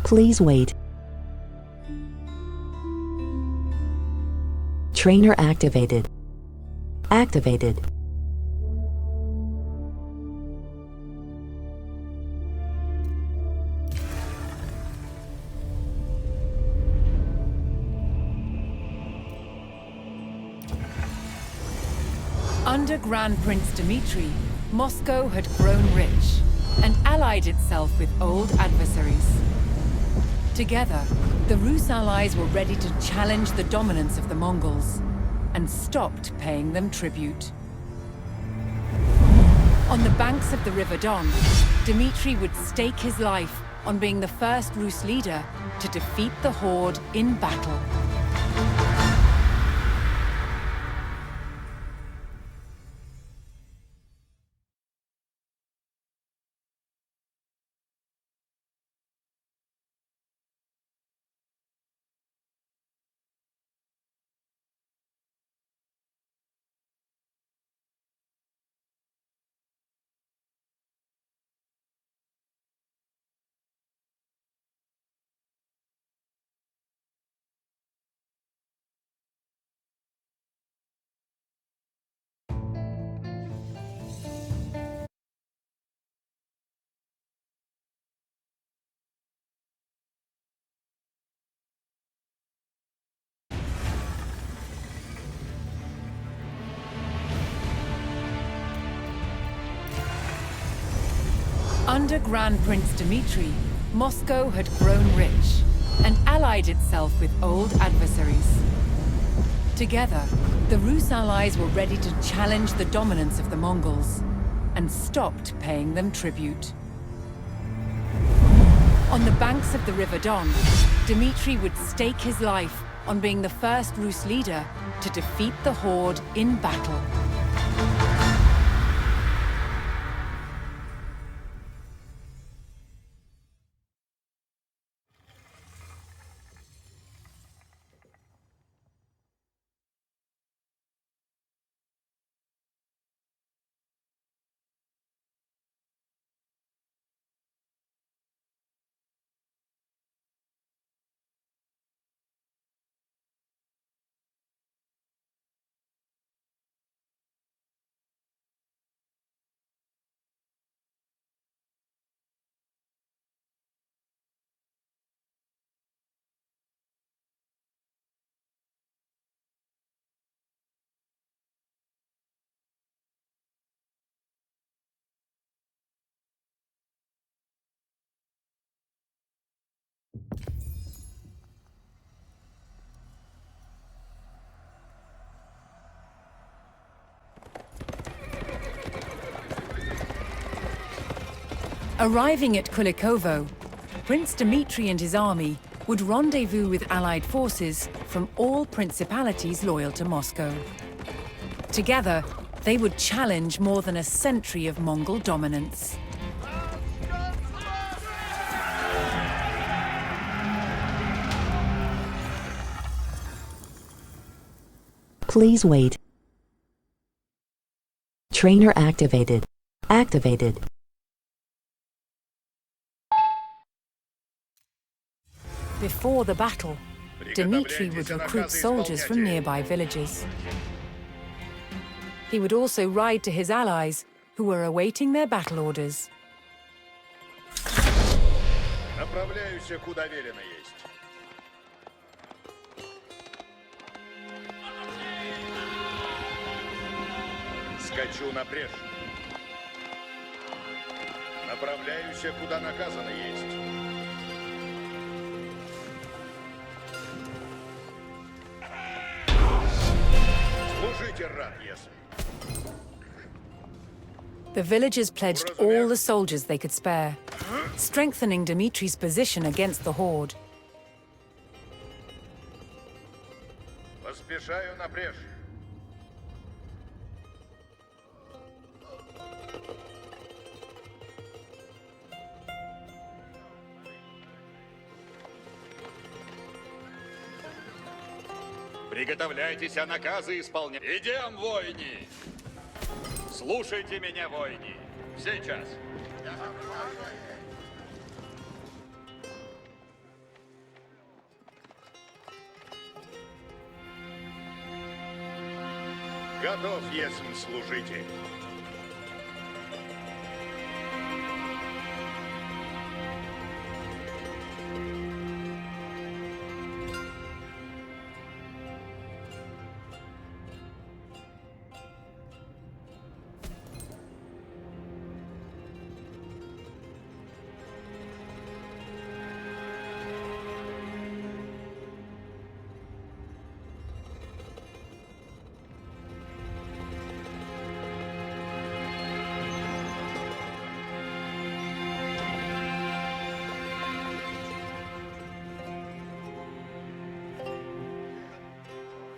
Please wait. Trainer activated. Activated. Under Grand Prince Dmitri, Moscow had grown rich and allied itself with old adversaries. Together, the Rus allies were ready to challenge the dominance of the Mongols and stopped paying them tribute. On the banks of the River Don, Dmitri would stake his life on being the first Rus leader to defeat the Horde in battle. Under Grand Prince Dmitri, Moscow had grown rich and allied itself with old adversaries. Together, the Rus allies were ready to challenge the dominance of the Mongols and stopped paying them tribute. On the banks of the River Don, Dmitri would stake his life on being the first Rus leader to defeat the Horde in battle. Arriving at Kulikovo, Prince Dmitri and his army would rendezvous with allied forces from all principalities loyal to Moscow. Together, they would challenge more than a century of Mongol dominance. Please wait. Trainer activated. Activated. Before the battle, Dmitri would recruit soldiers from nearby villages. He would also ride to his allies, who were awaiting their battle orders. Направляюсь, куда велено есть. Скачу на брешь. Направляюсь, куда наказано есть. Служите, рад, если. The villagers pledged all the soldiers they could spare, strengthening Dmitri's position against the Horde. Поспешаю на брешь. Приготовляйтесь, а наказы исполнять. Идем, войни! Слушайте меня, войни! Сейчас! Готов, если служите.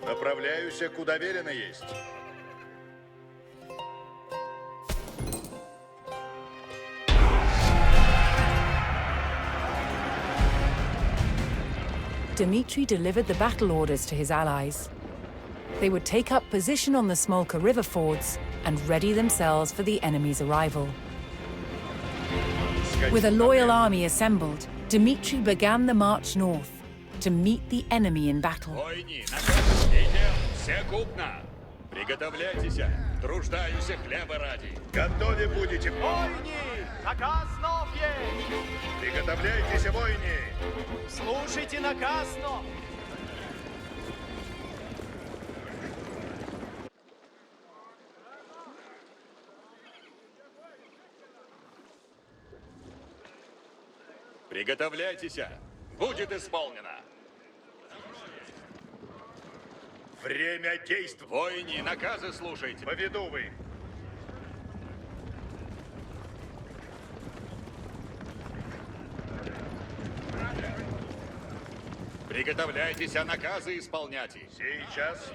Направляюсь, куда велено есть. Dmitry delivered the battle orders to his allies. They would take up position on the Smolka river fords and ready themselves for the enemy's arrival. With a loyal army assembled, Dmitry began the march north to meet the enemy in battle. Войни, наказ, идем, все купно. Приготовляйтесь, труждаюсь хлеба ради. Готовы будете. Войни! Наказ нов есть! Приготовляйтесь, войни. Слушайте наказ нов! Приготовляйтесь, будет исполнено. Время действовать. Войни, наказы слушайте. Поведу вы. Приготовляйтесь, наказы исполняйте. Сейчас.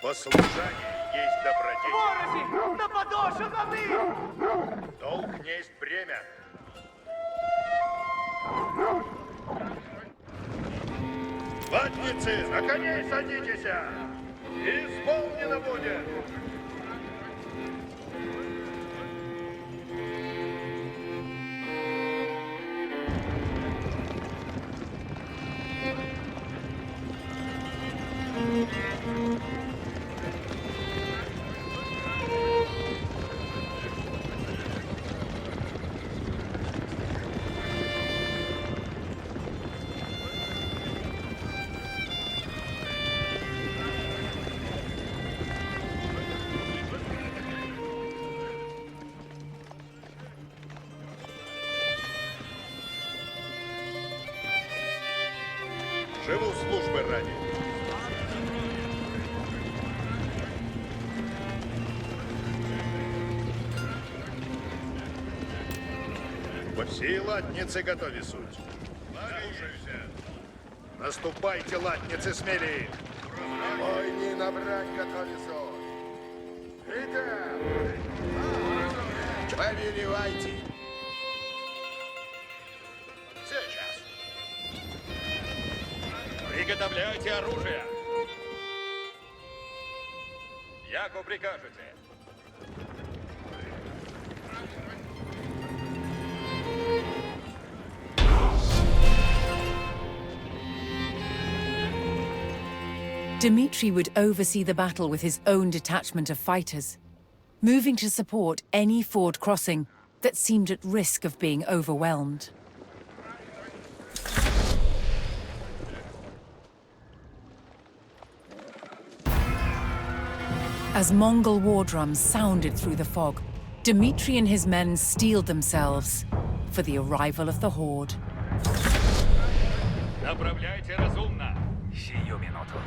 Послушание есть добродетель. Ворози! На подошву воды! Долг несть бремя. Латницы, на коней садитесь! Исполнено будет! Живу службы ради. Все латницы готовы суть. Слушаюся. Наступайте, латницы, смелее. Войни набрать готовы суть. Идем. Повелевайте. Сейчас. Приготовляйте оружие. Яко прикажете. Dmitry would oversee the battle with his own detachment of fighters, moving to support any ford crossing that seemed at risk of being overwhelmed. As Mongol war drums sounded through the fog, Dmitry and his men steeled themselves for the arrival of the horde. Направляйте разумно. Сию минуту.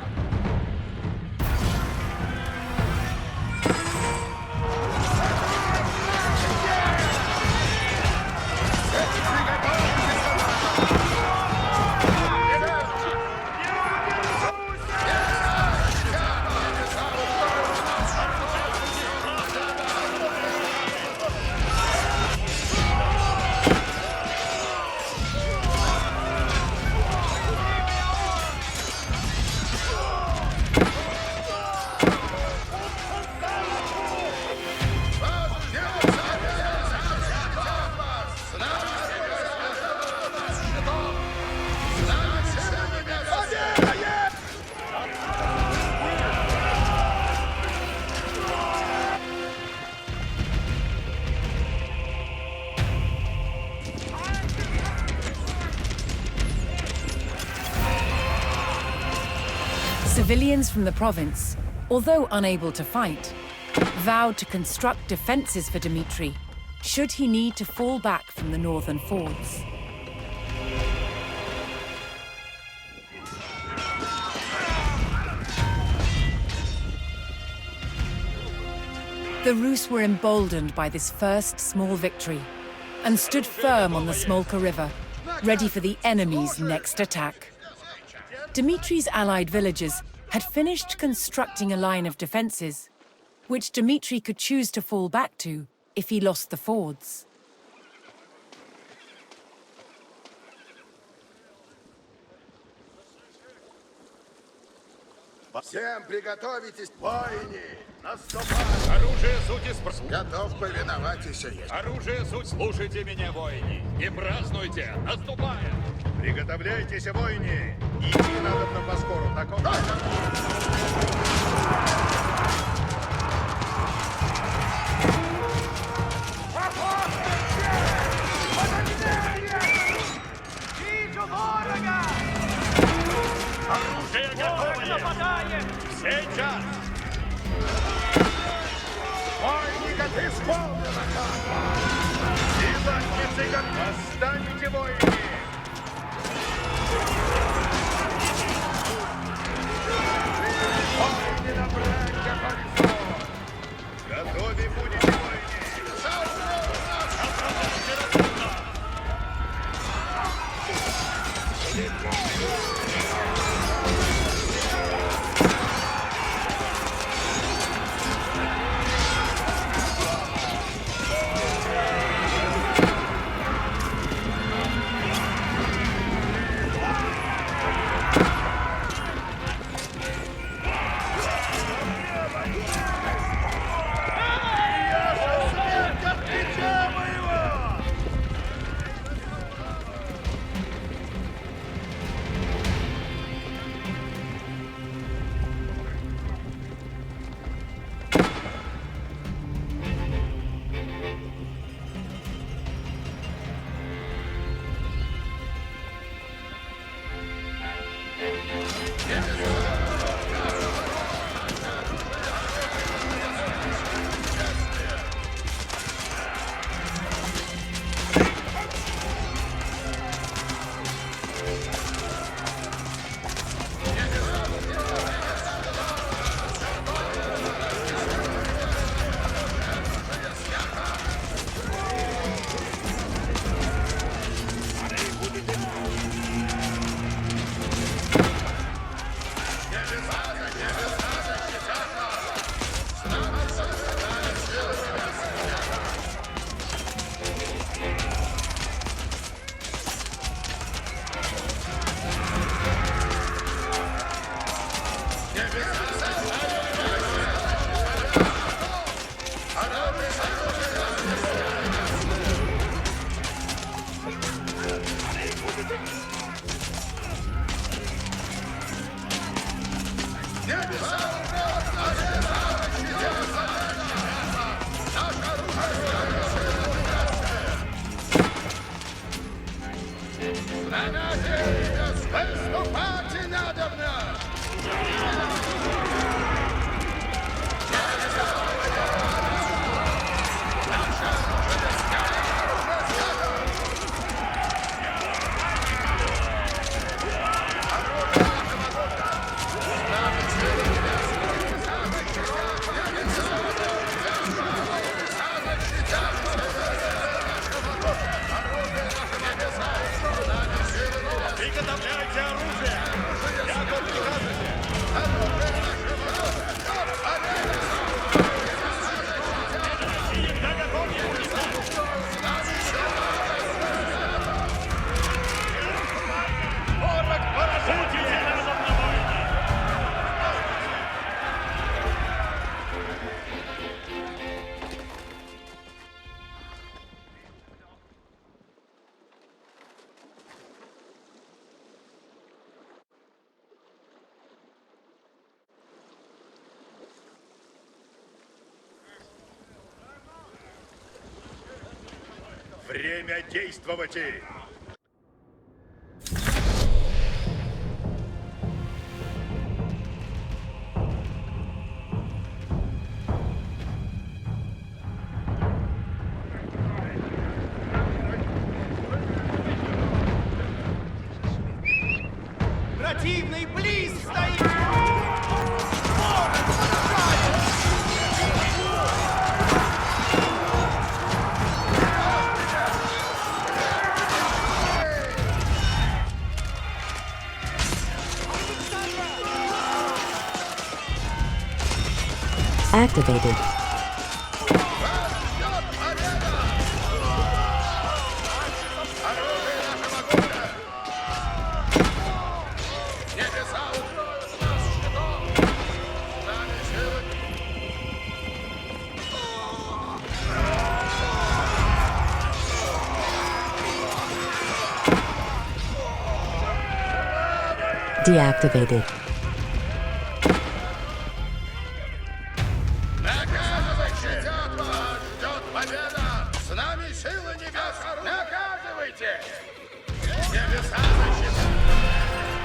Civilians from the province, although unable to fight, vowed to construct defenses for Dmitry should he need to fall back from the northern fords. The Rus were emboldened by this first small victory and stood firm on the Smolka River, ready for the enemy's next attack. Dmitry's allied villagers had finished constructing a line of defenses, which Dmitry could choose to fall back to if he lost the fords. Всем приготовитесь, воины! Наступать! Оружие суть испр... Готов повиноваться. Оружие суть... Слушайте меня, воины! Не празднуйте! Наступаем! Приготовляйтесь, воины! Идти надо на поскору. Такого... Вижу ворога! Оружие готовое! Нападаем! Сейчас! Войника, ты исполнена! Силатницы, как восстанете, воины! Воины на братья горизонт! Готовы будете, воины! Выступайте надобно! Приготовляйте оружие! Я тут прикажете! Ворог поражайте! Время действовать! Противный близко стоит! Ворог поражает! Activated. Deactivated. Наказывайте! Вас ждет победа! С нами силы небес! Наказывайте! Небеса защита!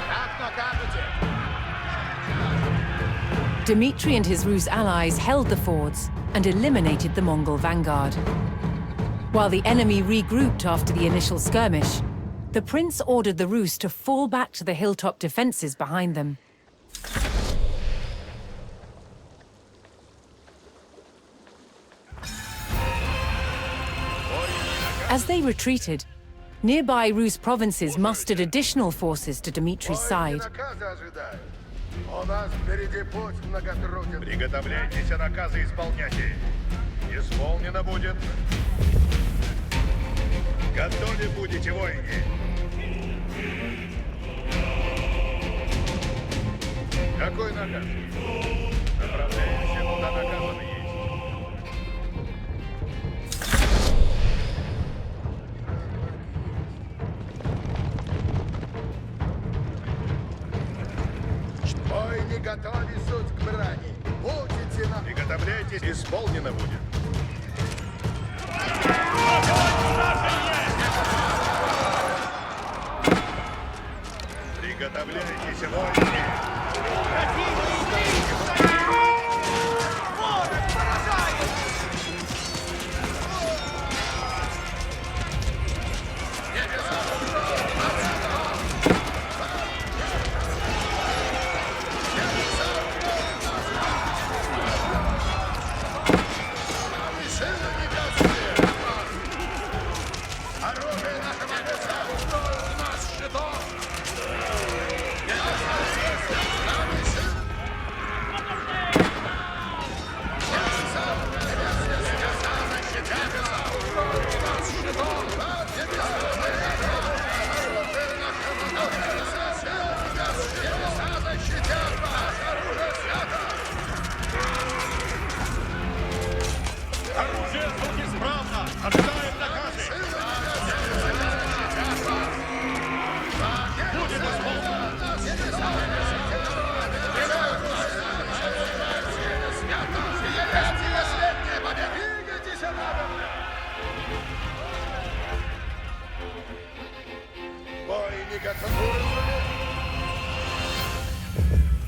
Как накажете? Dmitry and his Rus allies held the fords and eliminated the Mongol vanguard. While the enemy regrouped after the initial skirmish, the prince ordered the Rus to fall back to the hilltop defenses behind them. As they retreated, nearby Rus provinces mustered additional forces to Dmitry's side. У нас впереди путь многотруден. Приготовляйтесь, наказы исполняйте. Исполнено будет. Готовы будете, воины. Какой наказ? Направляемся, куда наказано есть. Воины готовы суть к брани. Будете на... Приготовляйтесь, исполнено будет. Приготовляйтесь, воины. Противный близко стоит! Ворог поражает! Оружие нашего небеса! У нас щитов! Оружие тут исправно! Ожидаем наказы! Будет исполнено! Воины готовы.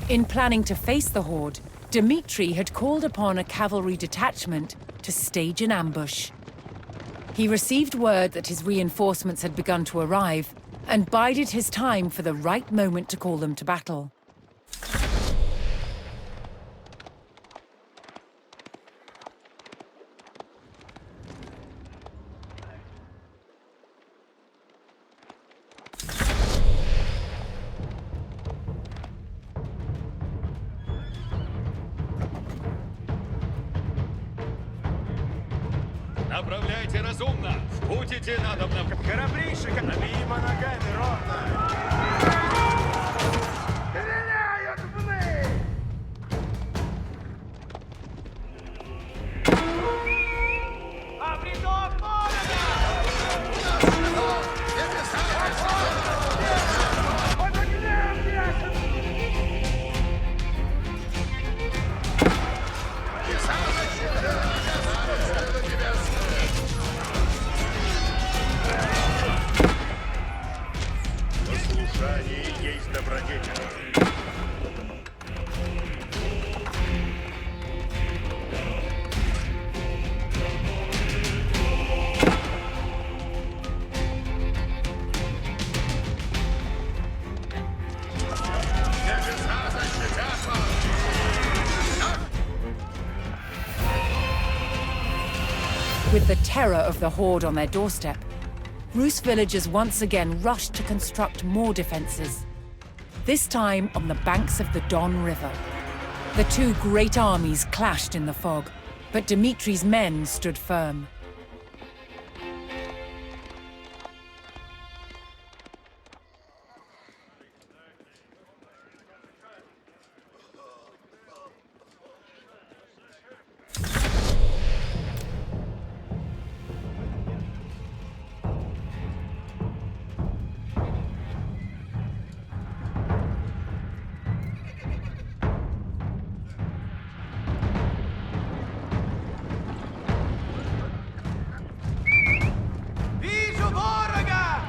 In planning to face the horde, Dmitry had called upon a cavalry detachment to stage an ambush. He received word that his reinforcements had begun to arrive and bided his time for the right moment to call them to battle. Направляйте разумно! В путь идти надобно! Кораблишек, мимо ногами ровно! Стреляют в них! Обредок ворога! Под огнем, ясен! Послушание With the terror of the Horde on their doorstep, Rus villagers once again rushed to construct more defenses, this time on the banks of the Don River. The two great armies clashed in the fog, but Dimitri's men stood firm. Вижу ворога!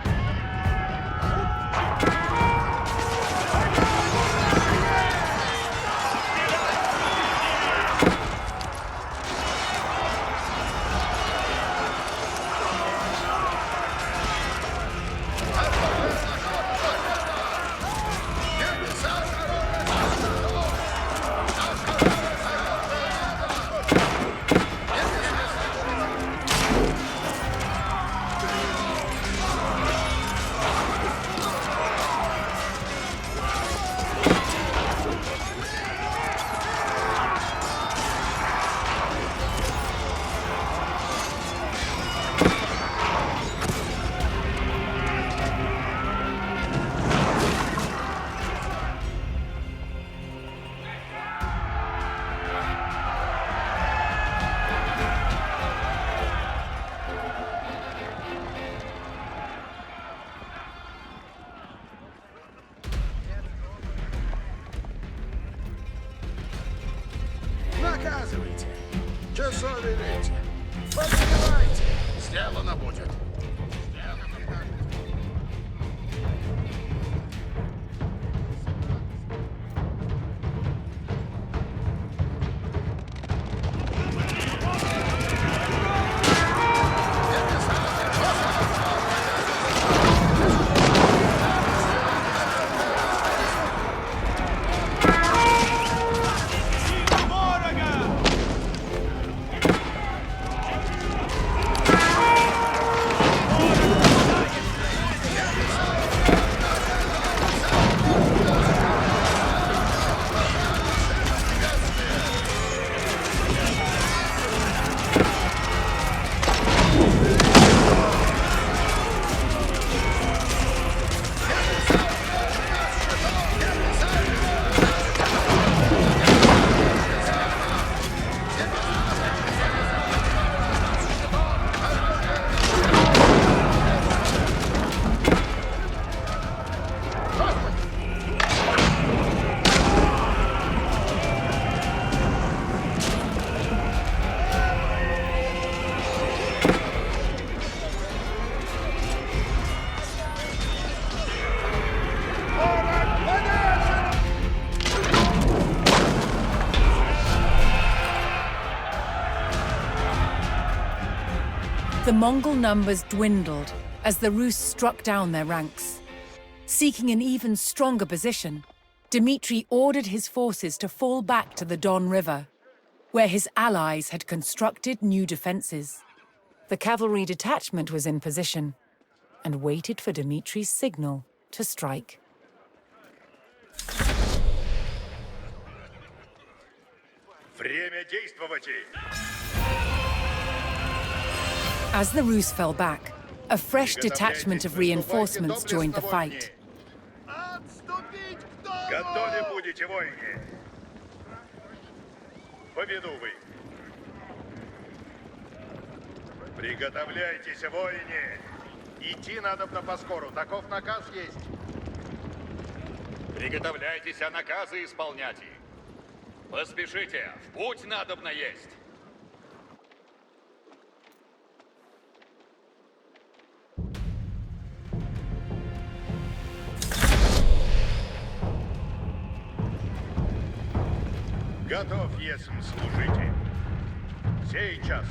Наказывайте. Часовые речи. Подбивайте. Сделано будет. Ворога! The Mongol numbers dwindled as the Rus struck down their ranks. Seeking an even stronger position, Dmitri ordered his forces to fall back to the Don River, where his allies had constructed new defenses. The cavalry detachment was in position and waited for Dmitri's signal to strike. Время действовать! As the Rus fell back, a fresh detachment of reinforcements joined the fight. Отступить к дому! Готовы будете, воины! Поведу вы! Приготовляйтесь, воины! Идти надобно поскору, таков наказ есть. Приготовляйтесь, а наказы исполняйте. Поспешите, в путь надобно есть. Готов, если служите. Сейчас.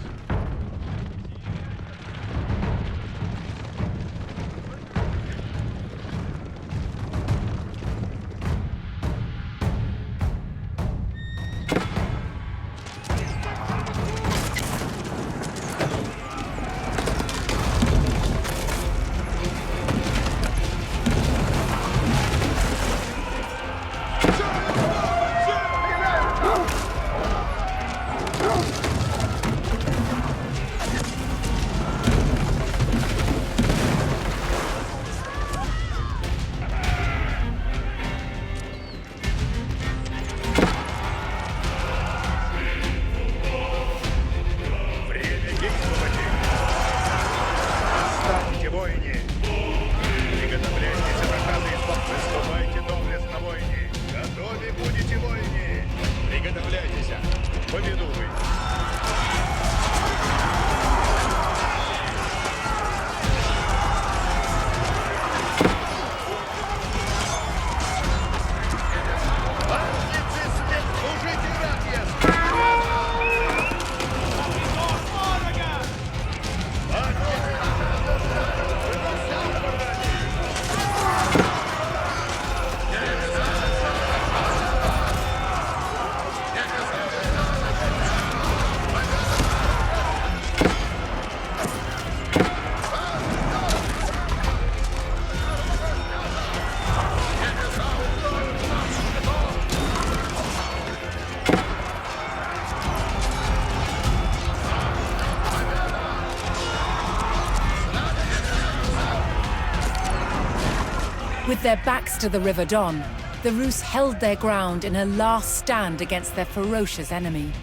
their backs to the River Don, the Rus held their ground in a last stand against their ferocious enemy.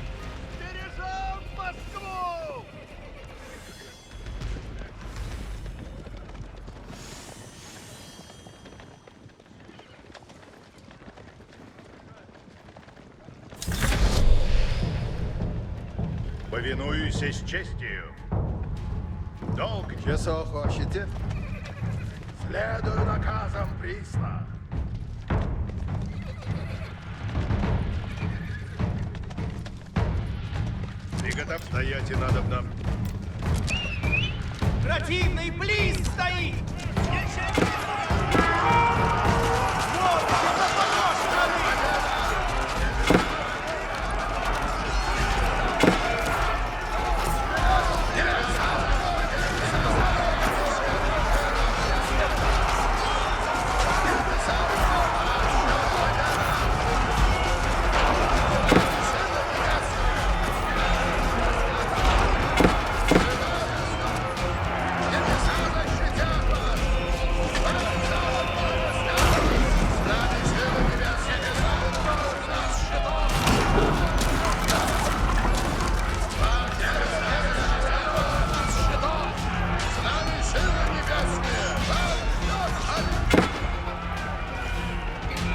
Бережем Москву! Повинуюсь с честью. Долг Чего хочете? следую наказам приста. Приготов стоять и надобно. Противный близ стоит!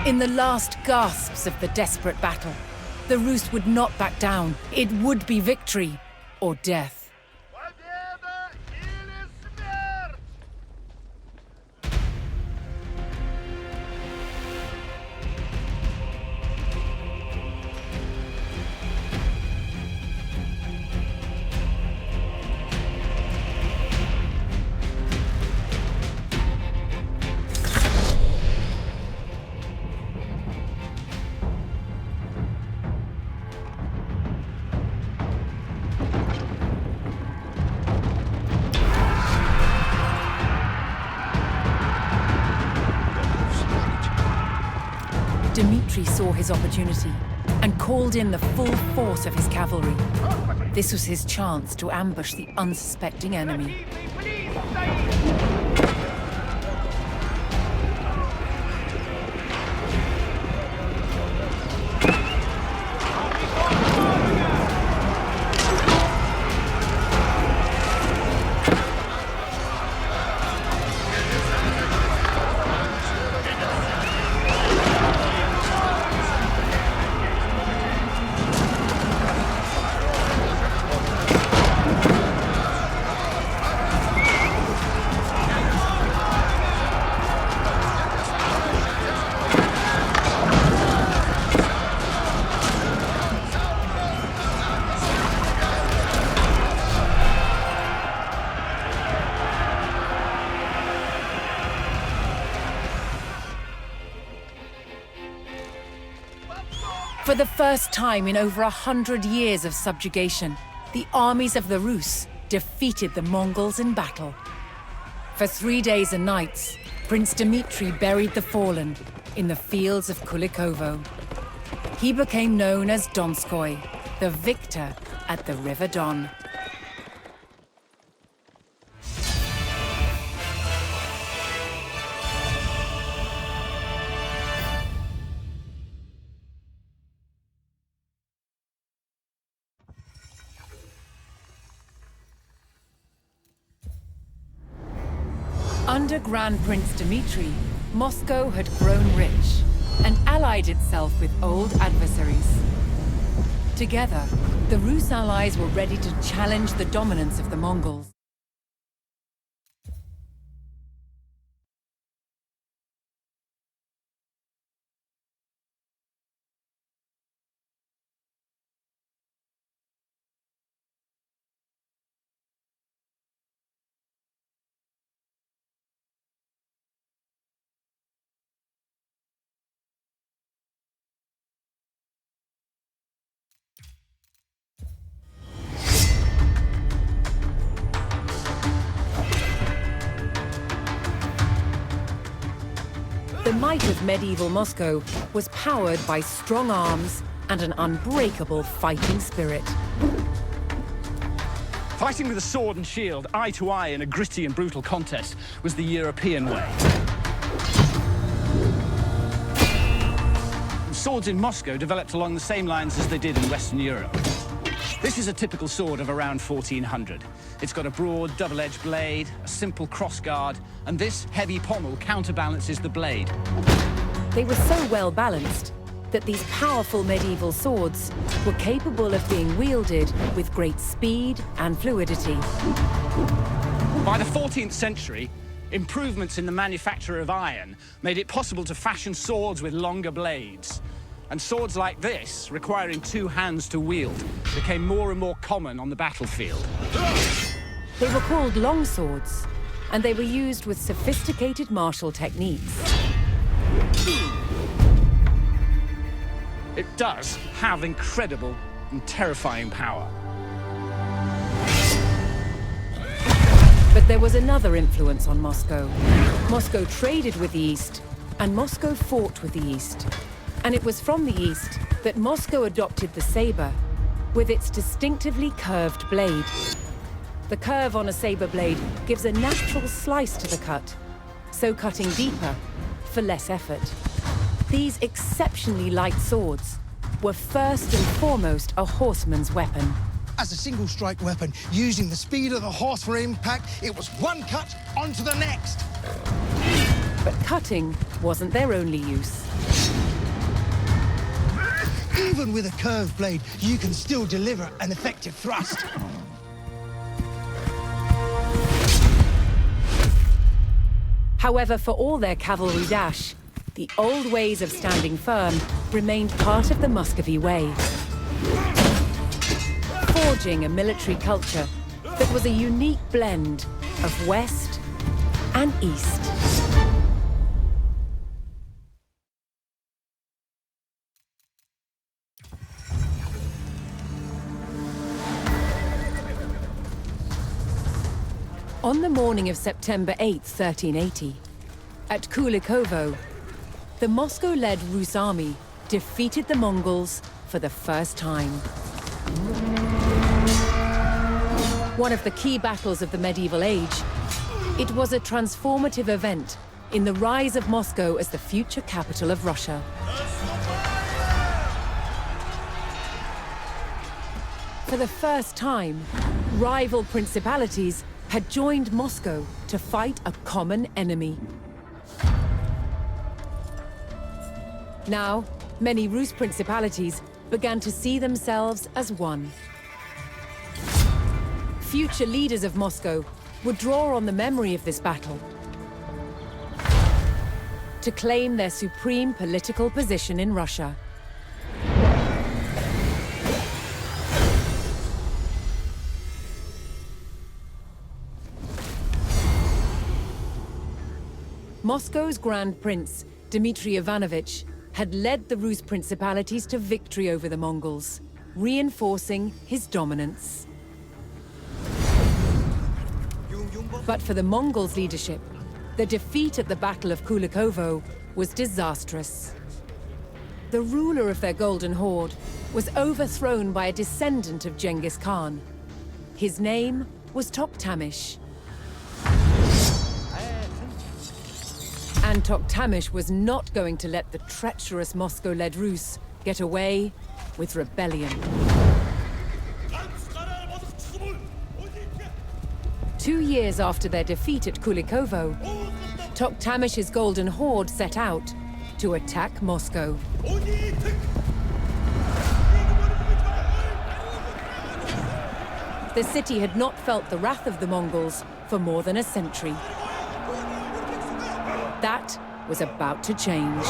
In the last gasps of the desperate battle, the Rus would not back down. It would be victory or death. Победа или смерть! Dmitri saw his opportunity and called in the full force of his cavalry. This was his chance to ambush the unsuspecting enemy. Противный близ стоит! For the first time in over 100 years of subjugation, the armies of the Rus defeated the Mongols in battle. For 3 days and nights, Prince Dmitri buried the fallen in the fields of Kulikovo. He became known as Donskoy, the victor at the River Don. Under Grand Prince Dmitri, Moscow had grown rich and allied itself with old adversaries. Together, the Rus allies were ready to challenge the dominance of the Mongols. The might of medieval Moscow was powered by strong arms and an unbreakable fighting spirit. Fighting with a sword and shield, eye to eye in a gritty and brutal contest, was the European way. Swords in Moscow developed along the same lines as they did in Western Europe. This is a typical sword of around 1400. It's got a broad, double-edged blade, a simple crossguard, and this heavy pommel counterbalances the blade. They were so well balanced that these powerful medieval swords were capable of being wielded with great speed and fluidity. By the 14th century, improvements in the manufacture of iron made it possible to fashion swords with longer blades. And swords like this, requiring two hands to wield, became more and more common on the battlefield. They were called long swords, and they were used with sophisticated martial techniques. It does have incredible and terrifying power. But there was another influence on Moscow. Moscow traded with the East, and Moscow fought with the East. And it was from the East that Moscow adopted the saber, with its distinctively curved blade. The curve on a saber blade gives a natural slice to the cut, so cutting deeper for less effort. These exceptionally light swords were first and foremost a horseman's weapon. As a single-strike weapon, using the speed of the horse for impact, it was one cut onto the next. But cutting wasn't their only use. Even with a curved blade, you can still deliver an effective thrust. However, for all their cavalry dash, the old ways of standing firm remained part of the Muscovy way, forging a military culture that was a unique blend of West and East. On the morning of September 8, 1380, at Kulikovo, the Moscow-led Rus army defeated the Mongols for the first time. One of the key battles of the medieval age, it was a transformative event in the rise of Moscow as the future capital of Russia. For the first time, rival principalities had joined Moscow to fight a common enemy. Now, many Rus principalities began to see themselves as one. Future leaders of Moscow would draw on the memory of this battle to claim their supreme political position in Russia. Moscow's Grand Prince, Dmitry Ivanovich, had led the Rus principalities to victory over the Mongols, reinforcing his dominance. But for the Mongols' leadership, the defeat at the Battle of Kulikovo was disastrous. The ruler of their Golden Horde was overthrown by a descendant of Genghis Khan. His name was Toktamish. And Toktamish was not going to let the treacherous Moscow-led Rus get away with rebellion. 2 years after their defeat at Kulikovo, Toktamish's Golden Horde set out to attack Moscow. The city had not felt the wrath of the Mongols for more than a century. That was about to change.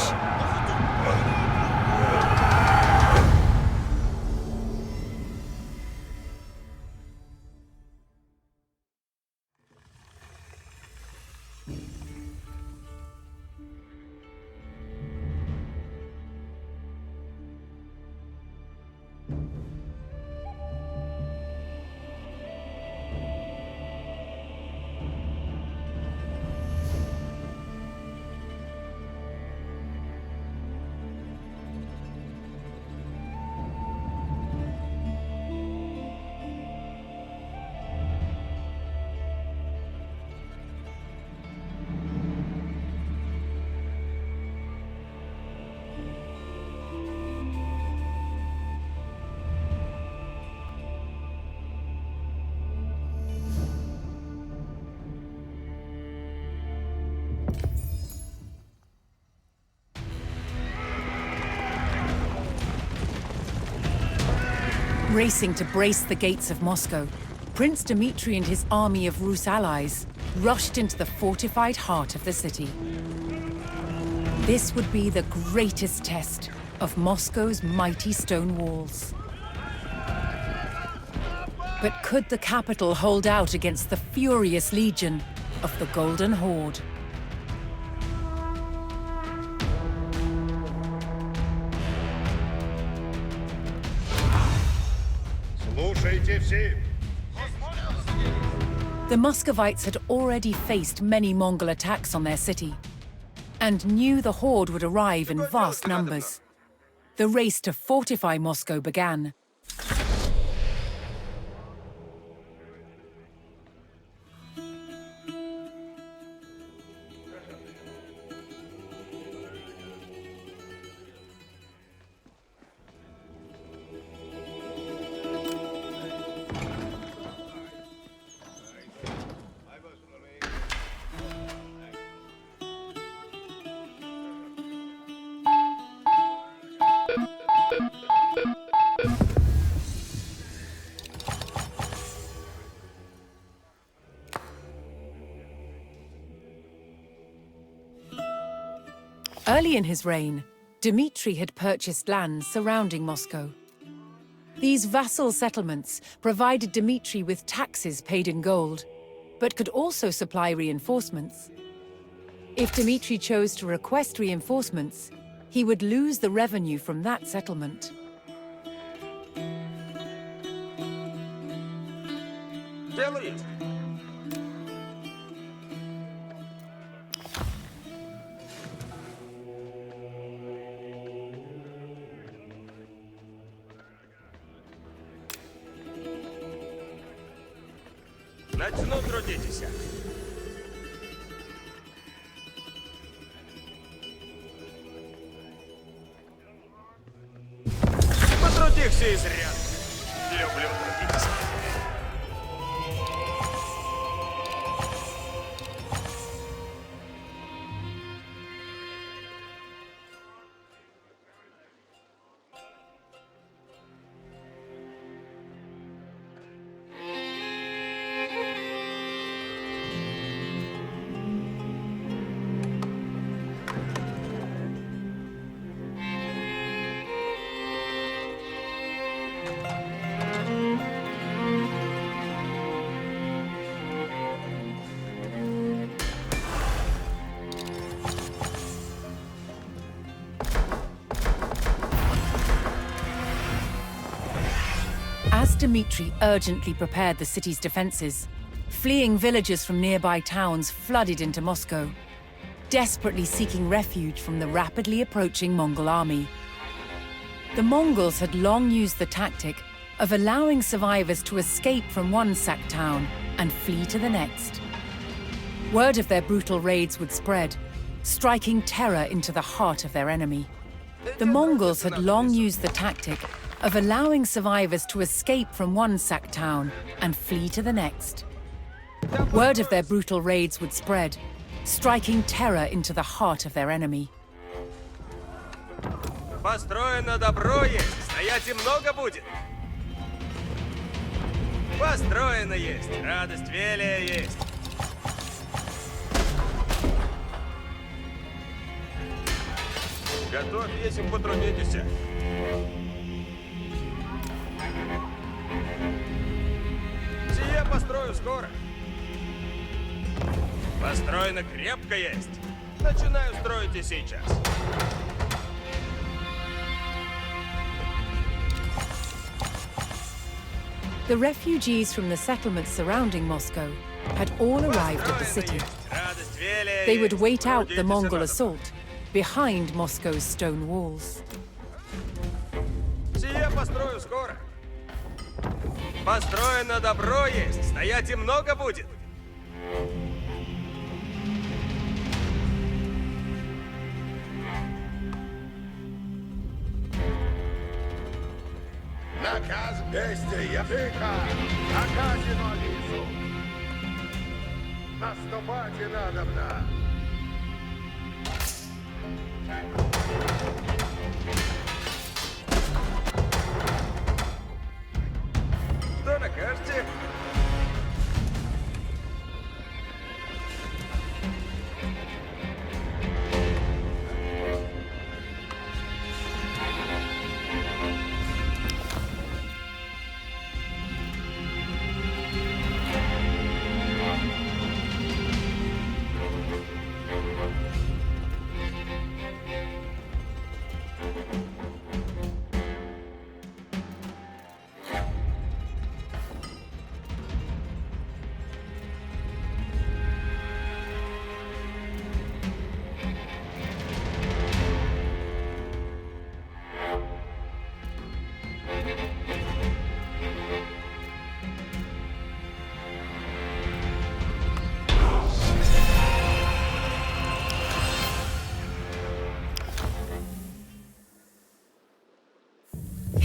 Racing to brace the gates of Moscow, Prince Dmitri and his army of Rus allies rushed into the fortified heart of the city. This would be the greatest test of Moscow's mighty stone walls. But could the capital hold out against the furious legion of the Golden Horde? Слушайте все. The Muscovites had already faced many Mongol attacks on their city, and knew the horde would arrive in vast numbers. The race to fortify Moscow began. Early in his reign, Dmitri had purchased lands surrounding Moscow. These vassal settlements provided Dmitri with taxes paid in gold, but could also supply reinforcements. If Dmitri chose to request reinforcements, he would lose the revenue from that settlement. Дело есть. Начну трудитеся. Потрудихся изрядно. Люблю трудиться. As Dmitri urgently prepared the city's defenses, fleeing villagers from nearby towns flooded into Moscow, desperately seeking refuge from the rapidly approaching Mongol army. The Mongols had long used the tactic of allowing survivors to escape from one sacked town and flee to the next. Word of their brutal raids would spread, striking terror into the heart of their enemy. The Mongols had long used the tactic of allowing survivors to escape from one sacked town and flee to the next. Word of their brutal raids would spread, striking terror into the heart of their enemy. Построено добро есть, стоять и много будет. Построено есть, радость велия есть. Готов, если потрудитесь. Сие построю скоро. Построено крепко есть. Начинаю строить и сейчас. The refugees from the settlements surrounding Moscow had all arrived at the city. They would wait out the Mongol assault behind Moscow's stone walls. Сие построю скоро. Построено добро есть, стоять и много будет. Наказ бести языка, наказано лису. Наступать и надобно.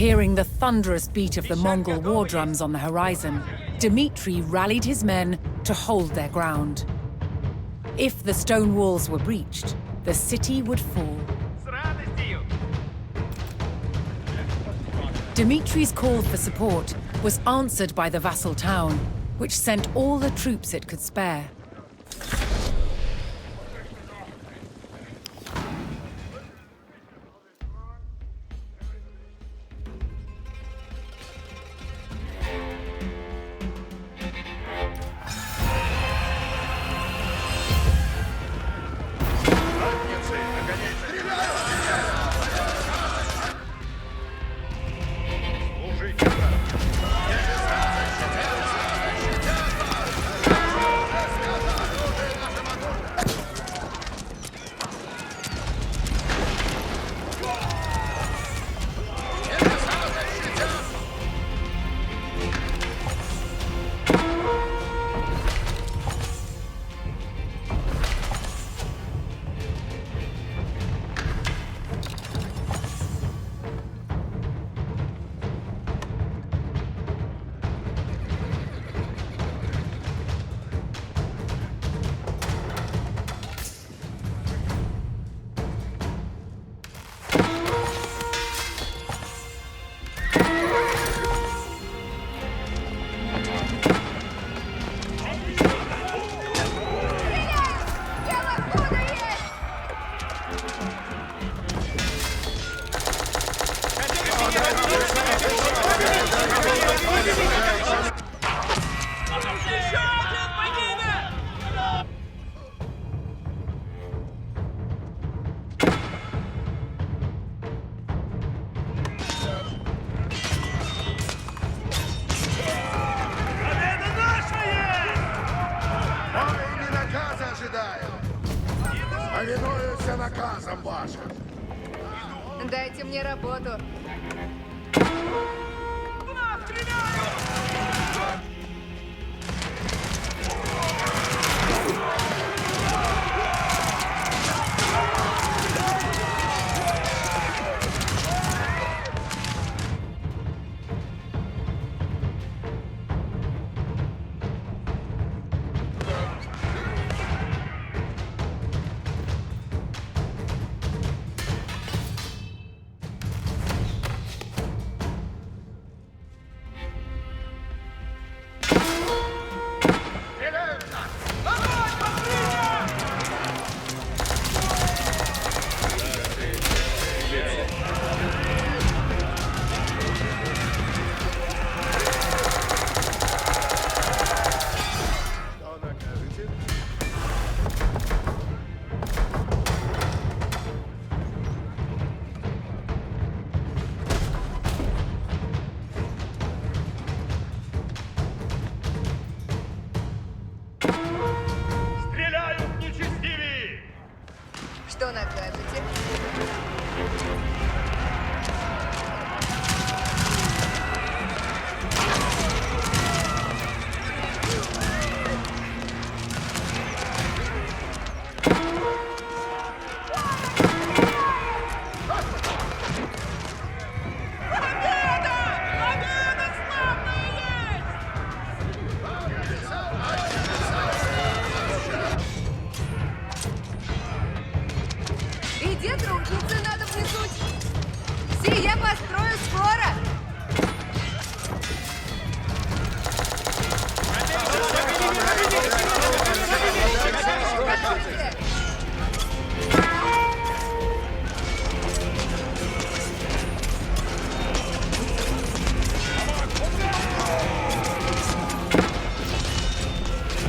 Hearing the thunderous beat of the Mongol war drums on the horizon, Dmitri rallied his men to hold their ground. If the stone walls were breached, the city would fall. С радостью! Dmitri's call for support was answered by the vassal town, which sent all the troops it could spare. Задницы, наконец! Служите, брат! Воины наказа ожидают! Повинуюсь наказам вашим! Дайте мне работу. Что накажете? Стреляют нечестивые! Что накажете? Иди, трудницы надо внесуть. Сие построю скоро.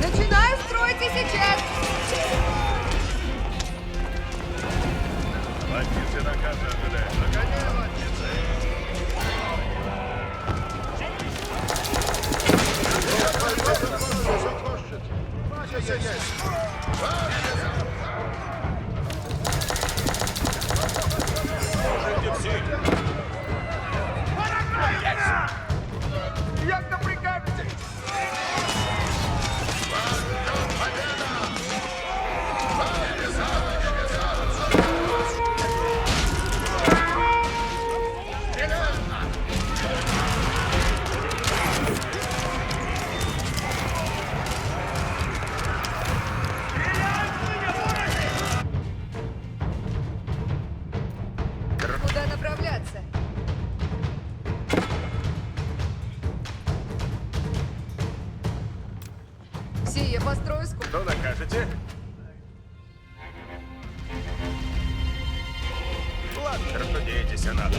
Начинаю строить и сейчас. Латницы наказа ожидают! Нагоняй, латницы! Закончите! Ваша честь! построю скоро. Что накажете? Ладно, рассудитесь, надо.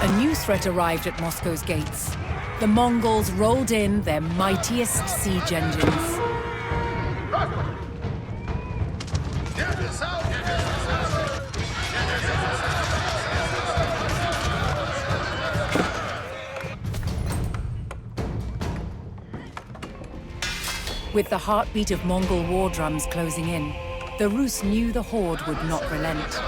A new threat arrived at Moscow's gates. The Mongols rolled in their mightiest siege engines. With the heartbeat of Mongol war drums closing in, the Rus knew the horde would not relent.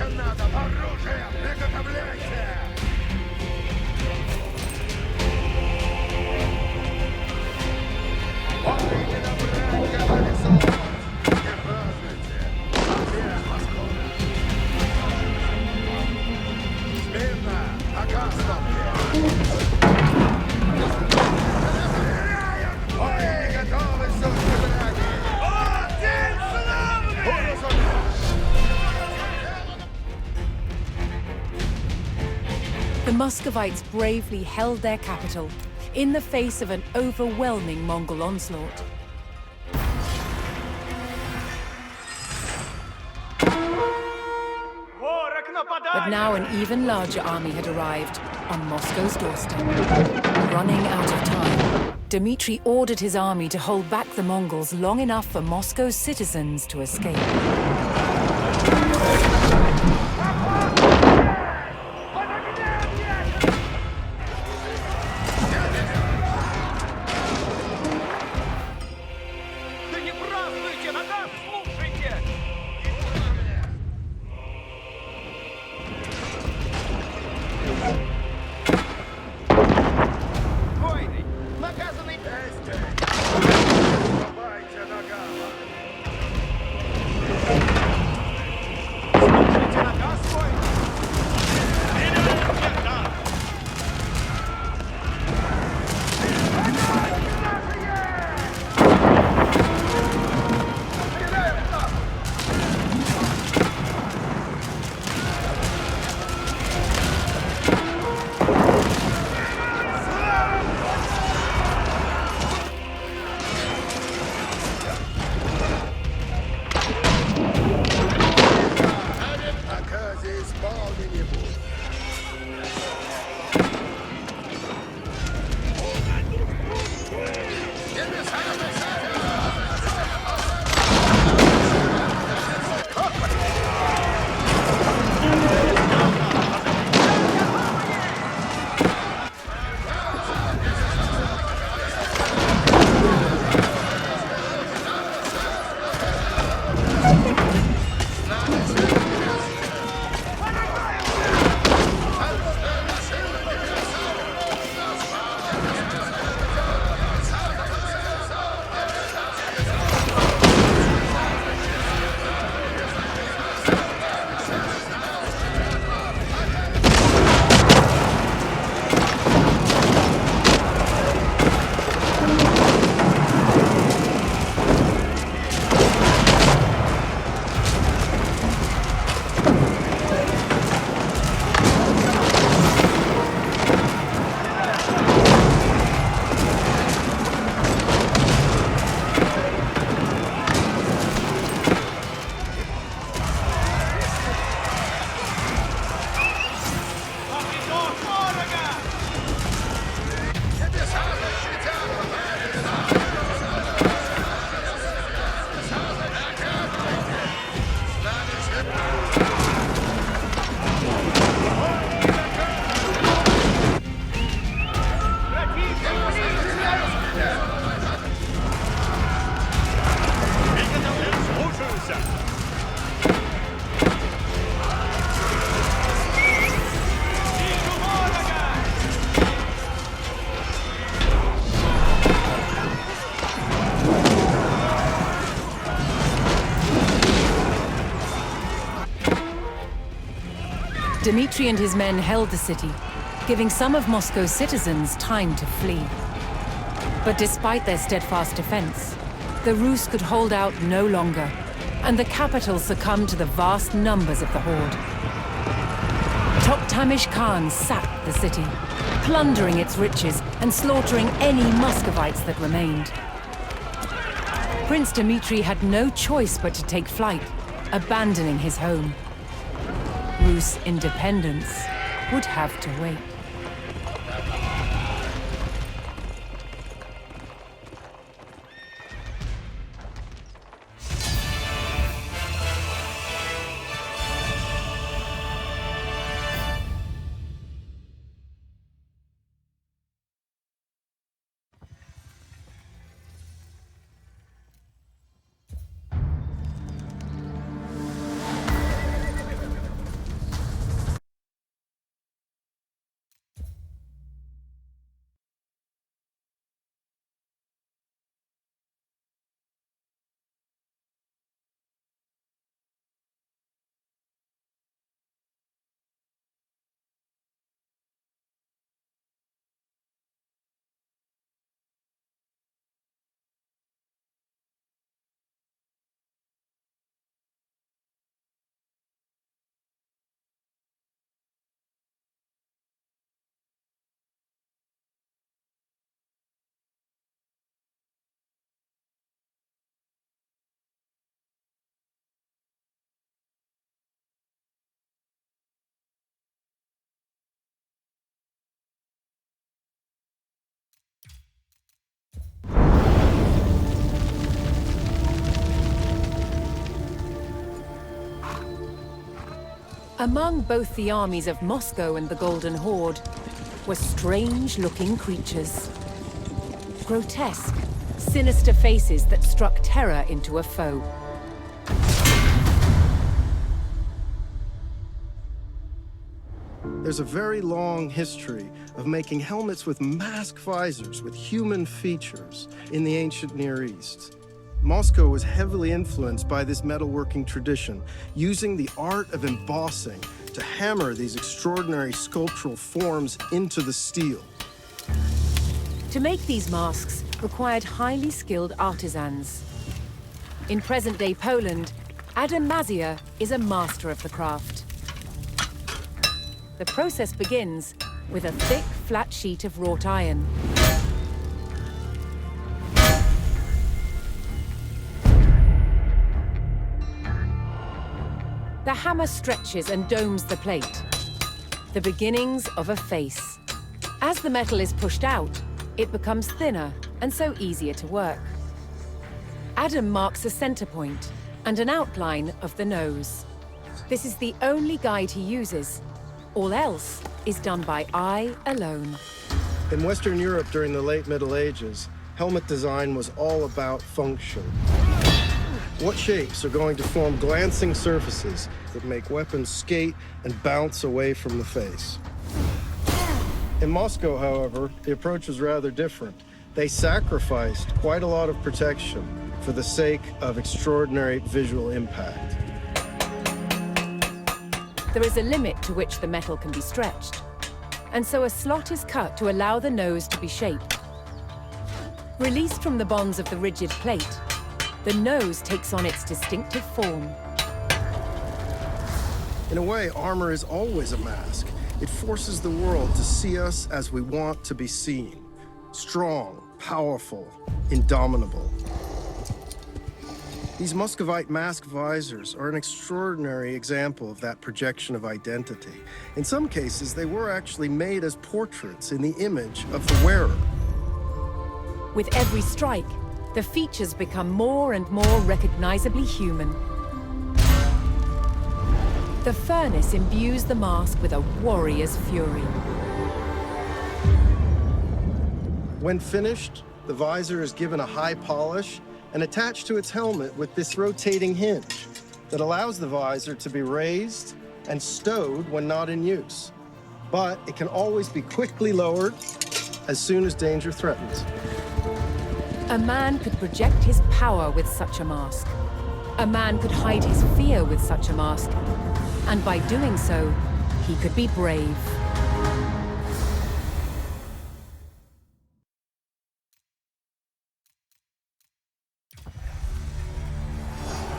Сдаться надо! Оружие! Приготовляйте! Войны на брань готовится! Не празднуйте! Побег восхода! Смирно! Нога стопки! Войны готовы, сучки браги! День славный! Уразумел! The Muscovites bravely held their capital in the face of an overwhelming Mongol onslaught. Ворог нападает! But now an even larger army had arrived on Moscow's doorstep. Running out of time, Dmitry ordered his army to hold back the Mongols long enough for Moscow's citizens to escape. Да не празднуйте, на нас слушайте! Войны! Наказанный... Ступайте ногами! Слушайте наказ, войны! Наказе исполнение будет. Dmitry and his men held the city, giving some of Moscow's citizens time to flee. But despite their steadfast defense, the Rus could hold out no longer, and the capital succumbed to the vast numbers of the horde. Toktamish Khan sacked the city, plundering its riches and slaughtering any Muscovites that remained. Prince Dmitry had no choice but to take flight, abandoning his home. Rus independence would have to wait. Among both the armies of Moscow and the Golden Horde were strange-looking creatures. Grotesque, sinister faces that struck terror into a foe. There's a very long history of making helmets with mask visors with human features in the ancient Near East. Moscow was heavily influenced by this metalworking tradition, using the art of embossing to hammer these extraordinary sculptural forms into the steel. To make these masks required highly skilled artisans. In present-day Poland, Adam Mazia is a master of the craft. The process begins with a thick, flat sheet of wrought iron. The hammer stretches and domes the plate, the beginnings of a face. As the metal is pushed out, it becomes thinner and so easier to work. Adam marks a center point and an outline of the nose. This is the only guide he uses. All else is done by eye alone. In Western Europe during the late Middle Ages, helmet design was all about function. What shapes are going to form glancing surfaces that make weapons skate and bounce away from the face? In Moscow, however, the approach was rather different. They sacrificed quite a lot of protection for the sake of extraordinary visual impact. There is a limit to which the metal can be stretched, and so a slot is cut to allow the nose to be shaped. Released from the bonds of the rigid plate, the nose takes on its distinctive form. In a way, armor is always a mask. It forces the world to see us as we want to be seen. Strong, powerful, indomitable. These Muscovite mask visors are an extraordinary example of that projection of identity. In some cases, they were actually made as portraits in the image of the wearer. With every strike, the features become more and more recognizably human. The furnace imbues the mask with a warrior's fury. When finished, the visor is given a high polish and attached to its helmet with this rotating hinge that allows the visor to be raised and stowed when not in use. But it can always be quickly lowered as soon as danger threatens. A man could project his power with such a mask. A man could hide his fear with such a mask. And by doing so, he could be brave.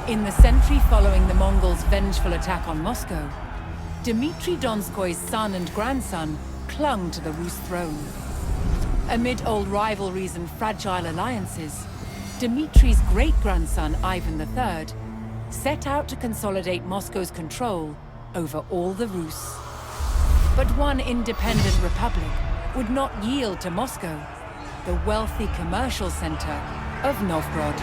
In the century following the Mongols' vengeful attack on Moscow, Dmitry Donskoy's son and grandson clung to the Rus throne. Amid old rivalries and fragile alliances, Dmitry's great-grandson Ivan III set out to consolidate Moscow's control over all the Rus. But one independent republic would not yield to Moscow, the wealthy commercial center of Novgorod.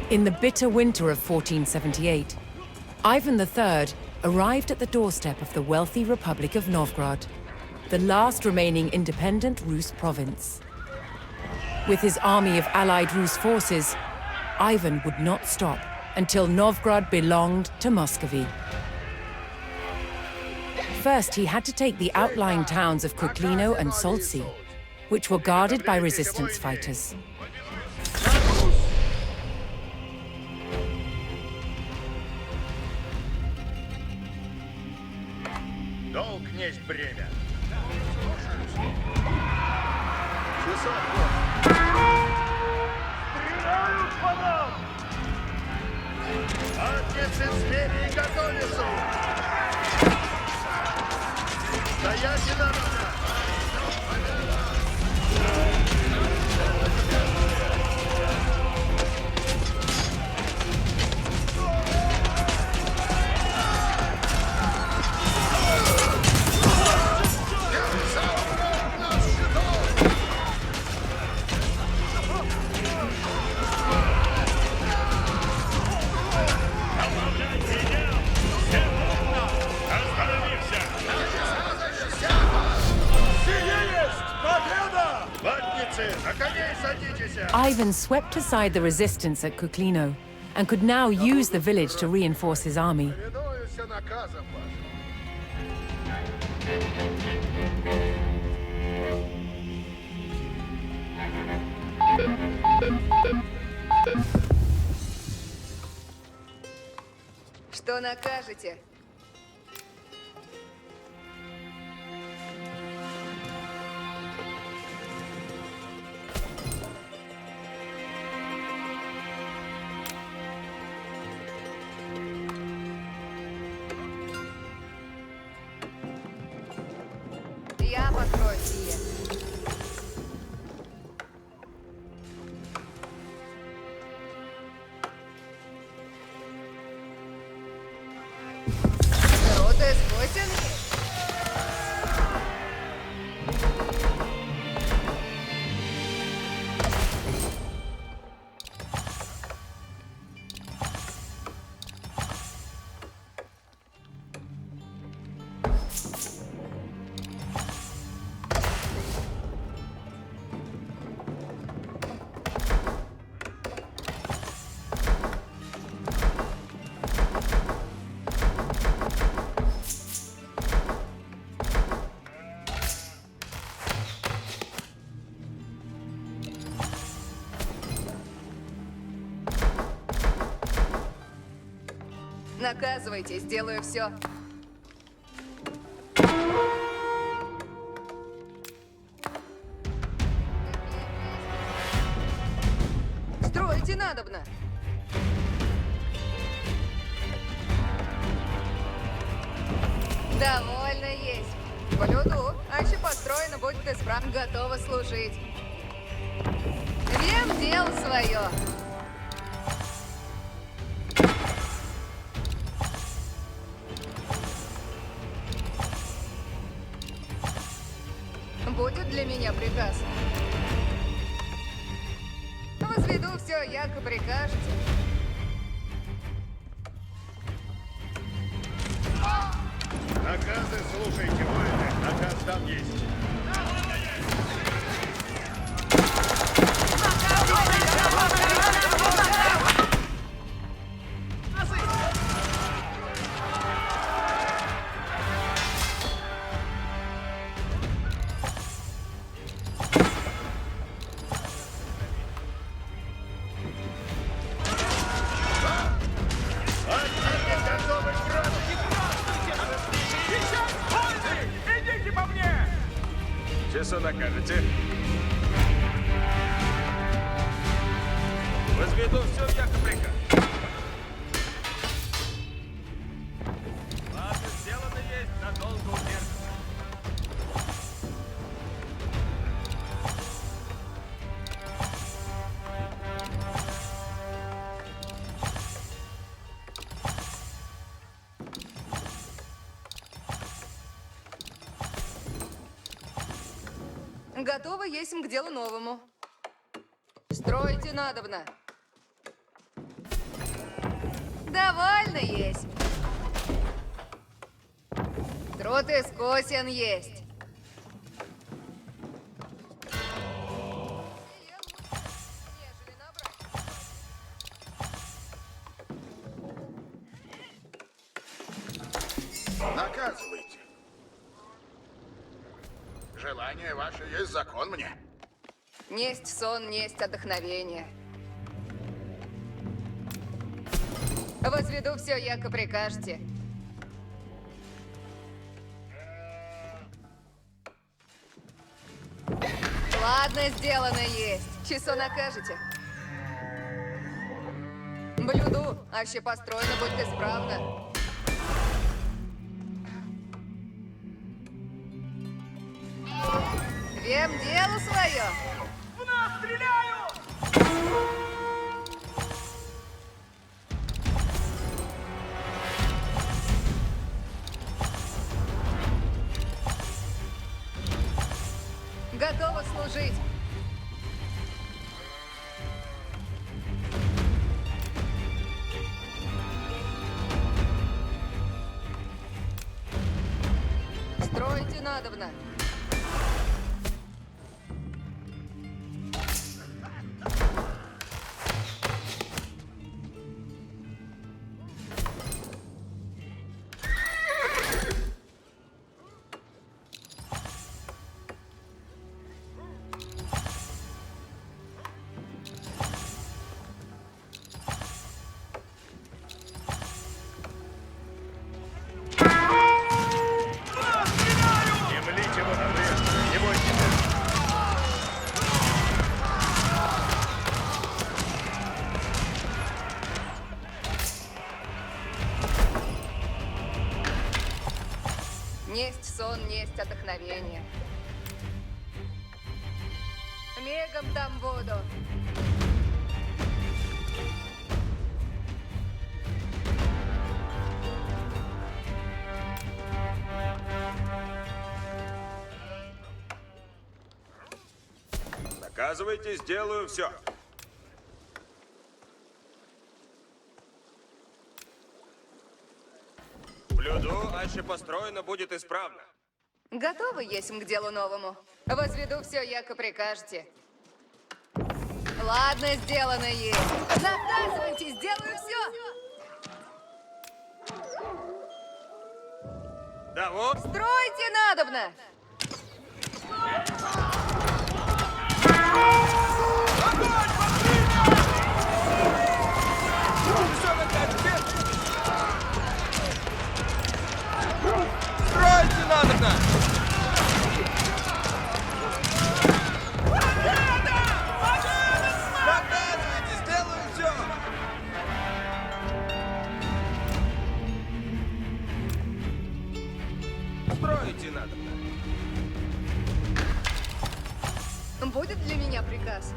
In the bitter winter of 1478, Ivan III arrived at the doorstep of the wealthy Republic of Novgorod, the last remaining independent Rus province. With his army of allied Rus forces, Ivan would not stop until Novgorod belonged to Muscovy. First, he had to take the outlying towns of Kuklino and Soltsi, which were guarded by resistance fighters. Долг несть бремя. Стреляют по нам! Отец империи готовится! Стоять и надо! Ivan swept aside the resistance at Kuklino and could now use the village to reinforce his army. Что накажете? Я построю сие. Роты скотен? Наказывайте, сделаю все. Стройте надобно. Довольно есть. По люду, а еще построено будет исправно. Готово служить. Вем дело свое. Будет для меня приказ. Возведу все, яко прикажете. Наказы слушайте, воины. Наказ там есть. Что накажете? Возведу все в яко приказ. Ладно, сделано есть, надолго удержится. Готово есть к делу новому. Стройте надобно. Довольно есть. Труд искусен есть. Наказывайте. Звание ваше есть закон мне. Несть сон, несть отдохновение. Возведу все, яко прикажете. Ладно, сделано есть. Часо накажете. Блюду, аще построено, будьте справно. Вем дело свое. В нас стреляют! Готово служить. Строите надобно. Землите его на брешь, не бойтесь. Несть сон, несть отдохновение. Мегом там буду. Наказывайте, сделаю все. Блюду, аще построено будет исправно. Готовы есть к делу новому? Возведу все, яко прикажете. Ладно, сделано есть. Наказывайте, сделаю все. Да вот. Стройте надобно. Строите надобно! Наказывайте, сделаю все! Строите надобно. Будет для меня приказ?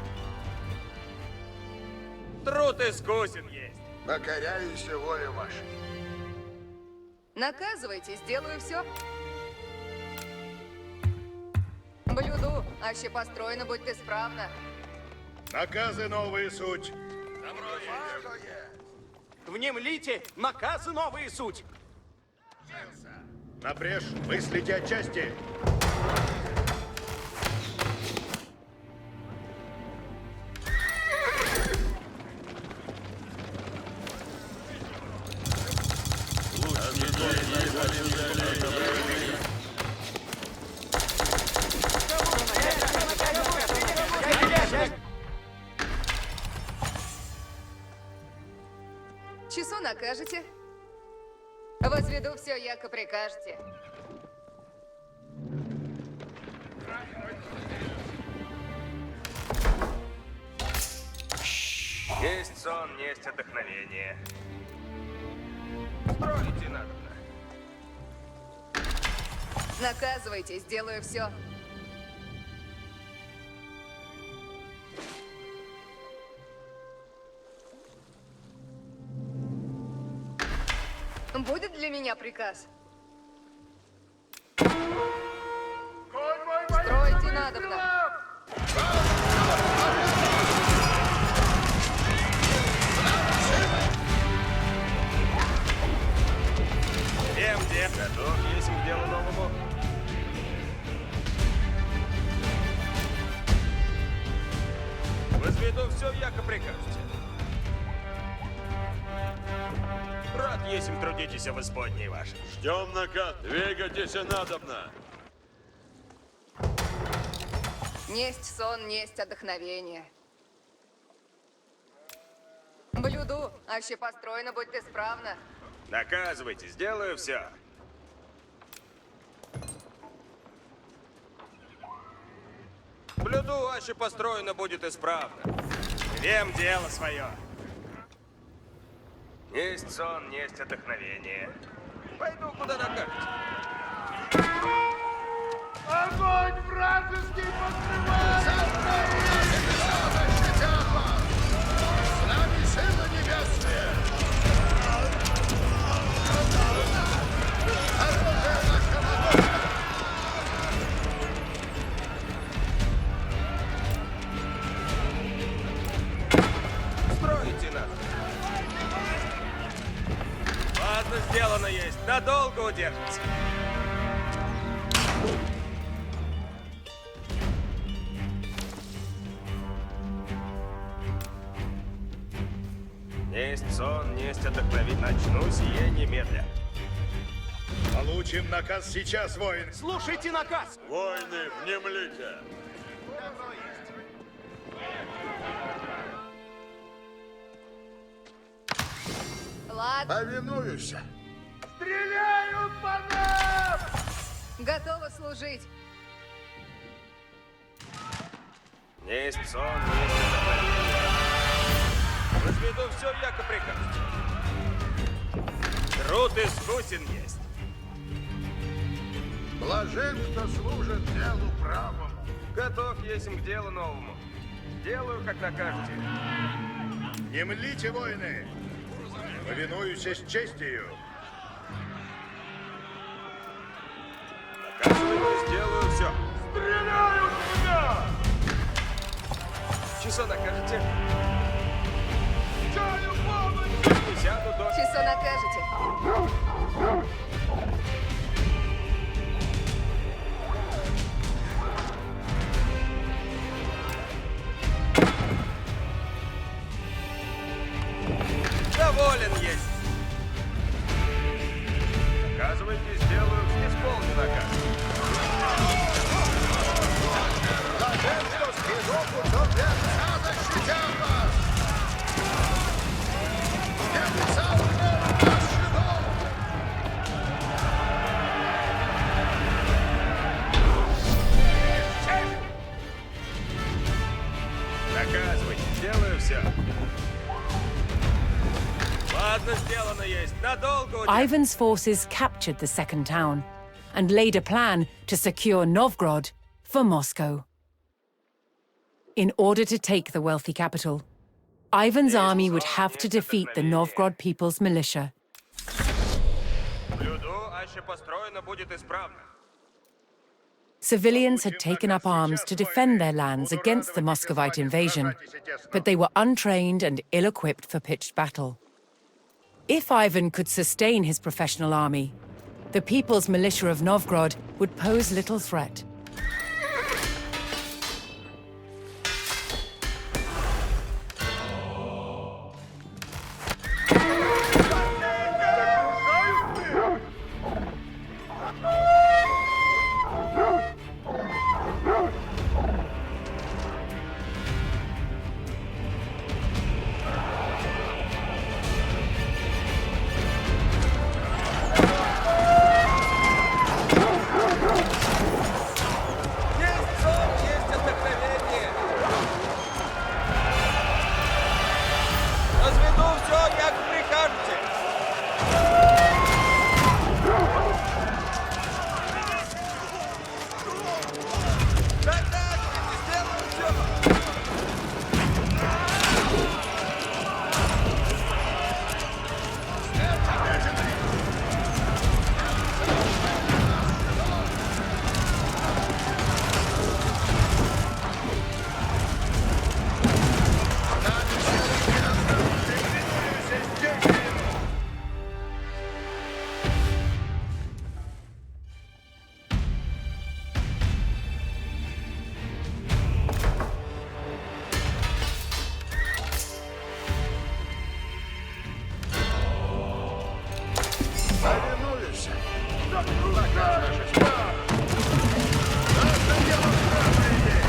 Труд искусен есть. Покоряюсь воле вашей. Наказывайте, сделаю все. Блюду, аще построено, будьте справно. Наказы новые суть. Внемлите, наказы новые суть! Напрежь, мыслите отчасти. Часу накажете? Возведу все, яко прикажете. Есть сон, есть отдохновение. Строите надобно. Наказывайте, сделаю все. Будет для меня приказ? Стройте надобно. Где? Готов есть к делу новому. Возведу все, яко прикажете. Рад есим трудитесь в исподней вашей. Ждем наказ. Двигайтесь надобно. Несть сон, несть отдохновение. Блюду, аще построено, будь ты справна. Наказывайте, сделаю все. Блюду, аще построено будет исправно. Вем дело свое. Несть сон, несть отдохновение. Пойду, куда накажете. Огонь вражеский покрывает! Защитят вас! С нами силы небесные! Оружие наше могучее! Строите нас. Ладно, сделано есть. Надолго удержится. Несть сон, несть отдохновить. Начну сие немедля. Получим наказ сейчас, воин. Слушайте наказ! Войны, внемлите. Ладно, Повинуюсь. Стреляют по нам! готова служить. Несть сон, несть отдохновение. Возведу все, яко прикажете. Труд искусен есть. Блажен, кто служит делу правому. Готов есмь к делу новому. Делаю, как накажете. Не млите, воины! Повинуюсь с честью. Наказываю, сделаю все. Стреляют в меня! Часа накажете? Чаю помощь! Не сяду до... Часо накажете. Доволен есть. Наказывайте, сделаю, исполню наказ. Блажен, кто спину верца защитят вас! Небеса укроют нас щитом! Наказывайте, сделаю все. Ладно, сделано есть. Надолго удержится. Ivan's forces captured the second town and laid a plan to secure Novgorod for Moscow. In order to take the wealthy capital, Ivan's army would have to defeat the Novgorod people's militia. Блюду, аще построено будет исправно. Civilians had taken up arms to defend their lands against the Muscovite invasion, but they were untrained and ill-equipped for pitched battle. If Ivan could sustain his professional army, the people's militia of Novgorod would pose little threat. Есть сон, есть отдохновение. Разведу все, как прикажете. Наказывайте, сделаю все. Повинуюсь. Накажешь, да. Наше дело правое.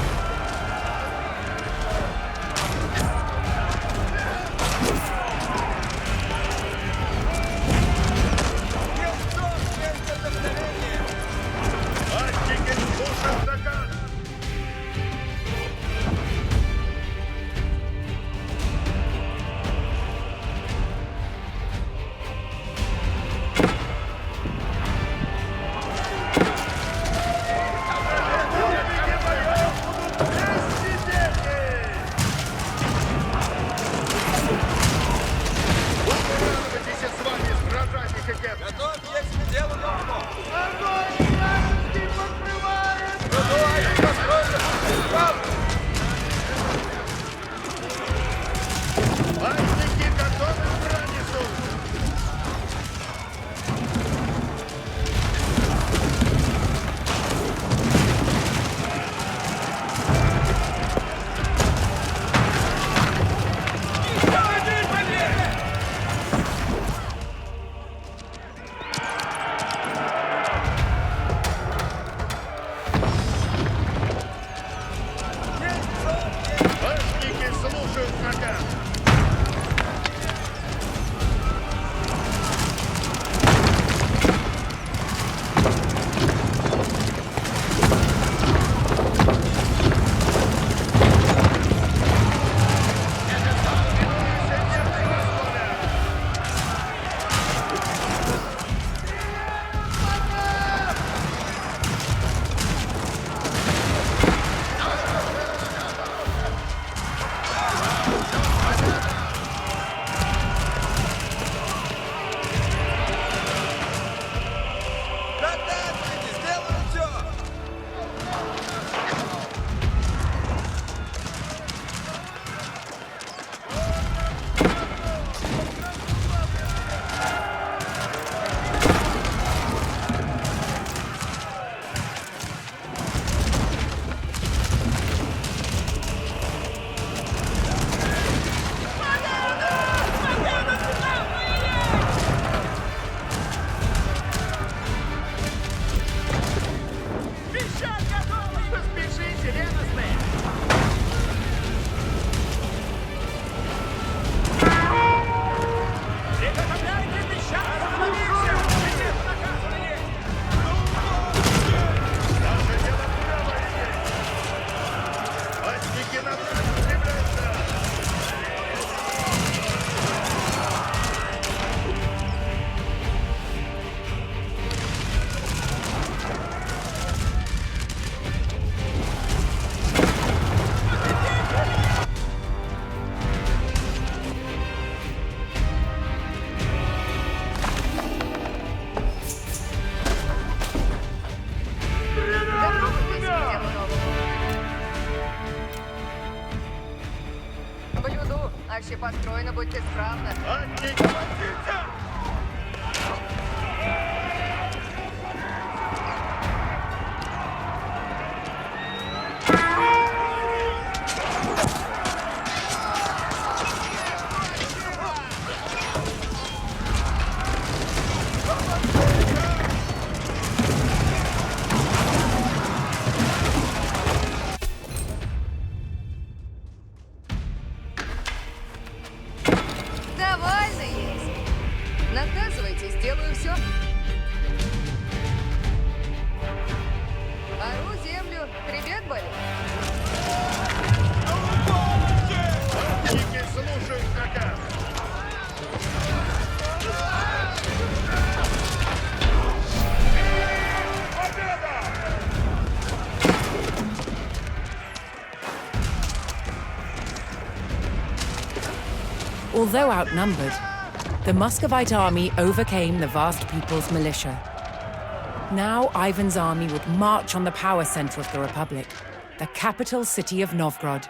построено, будьте справны. Довольно есть. Наказывайте, сделаю все. Ору землю. Хребет болит. Охотники слушают наказ. Although outnumbered, the Muscovite army overcame the vast people's militia. Now Ivan's army would march on the power center of the Republic, the capital city of Novgorod.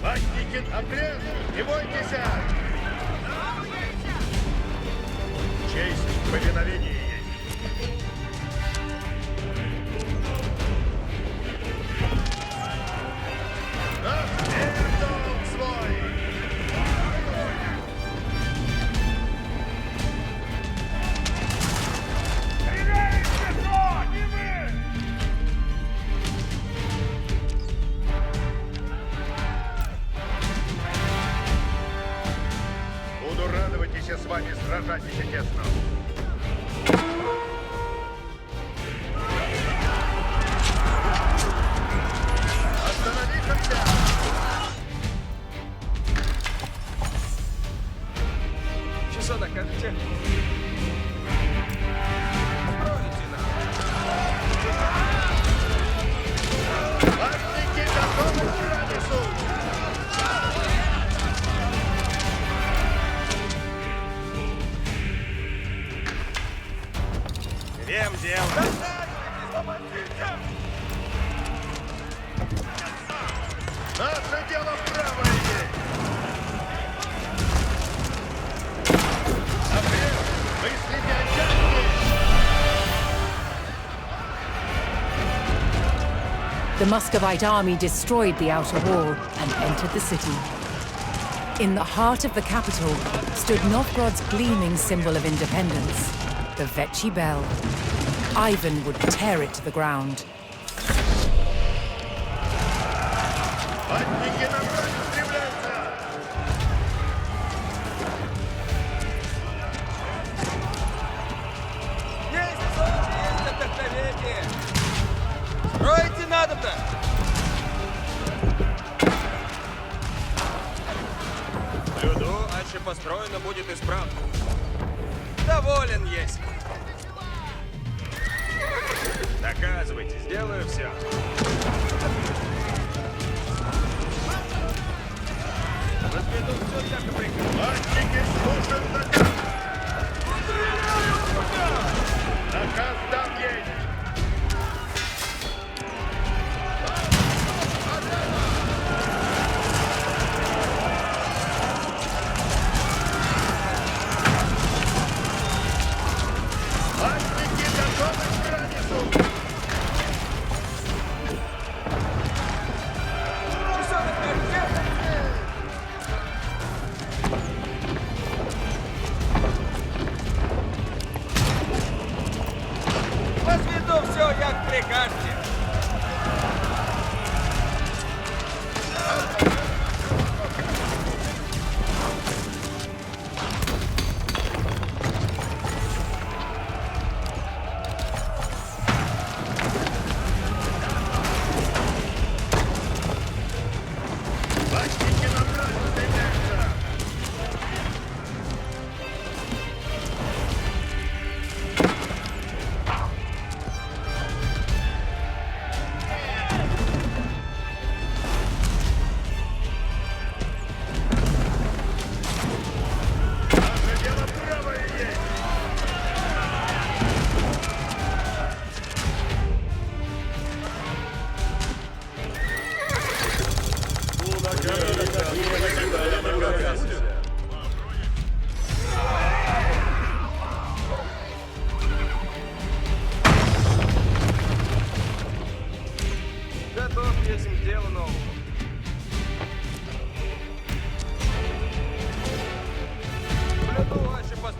Охотники, окрест! Не бойтесь! Честь в повиновении есть. Долг свой! Буду радоваться с вами сражаться тесно. Остановиться! Что докажете? Охотники готовы к радису! Вем дел. Наше дело право есть! Апрель, мыслите о чести! The Muscovite army destroyed the outer wall and entered the city. In the heart of the capital stood Novgorod's gleaming symbol of independence, the Vechi Bell. Ivan would tear it to the ground. Охотники на брань устремляются! Есть солнце, есть отдохновение. Строите надо-то. Люду, аще построено будет исправно. Доволен есть. Доказывайте, сделаю все. Разведу все всяко приказ. Охотники слушают наказ! Наказ дан есть! Охотники готовы к радису!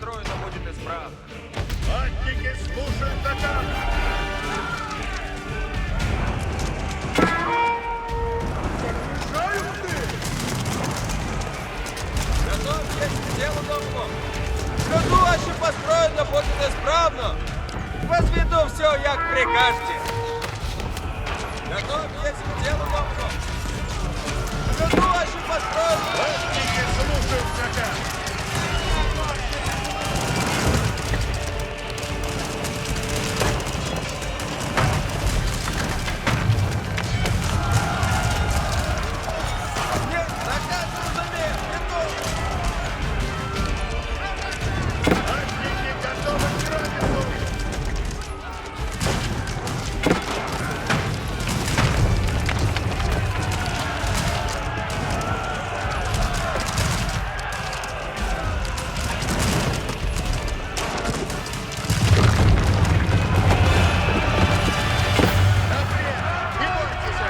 построено, будет исправно. Ватники слушают заказ! Готовьтесь к делу, новому. Что ваше построено, будет исправно. Возведу все, як прикажете. Готовьтесь к делу, новому. Что ваше построено. Ватники слушают заказ! Нет, заказ разумею. Иду. Ватники готовы к грабежу! Напрямик! Не бойтесь!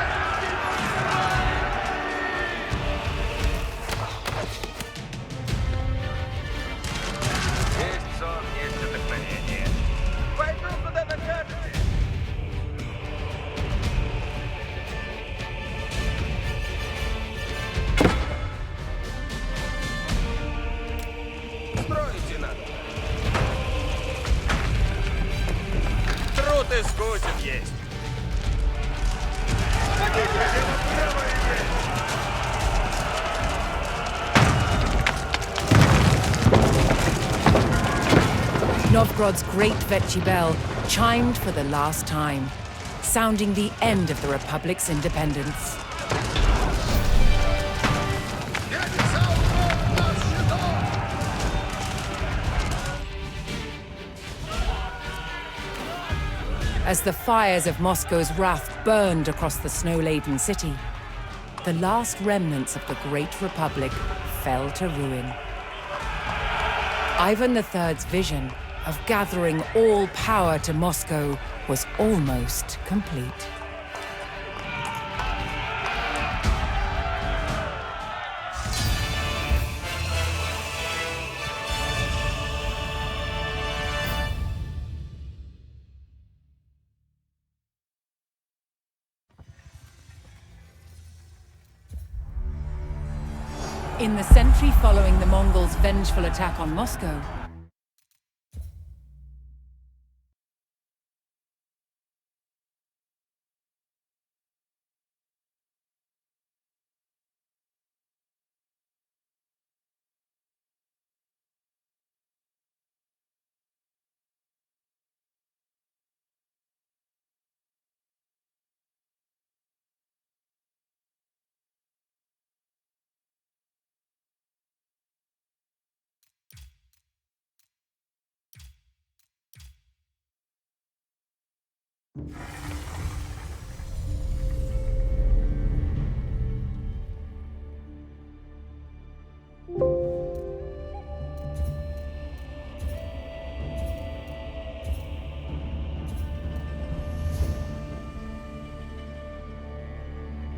Есть сон, есть вдохновение. Пойду, куда накажете. Строите надо. Труд искусен есть. Novgorod's great Vechi bell chimed for the last time, sounding the end of the Republic's independence. As the fires of Moscow's wrath burned across the snow-laden city, the last remnants of the Great Republic fell to ruin. Ivan III's vision of gathering all power to Moscow was almost complete. In the century following the Mongols' vengeful attack on Moscow,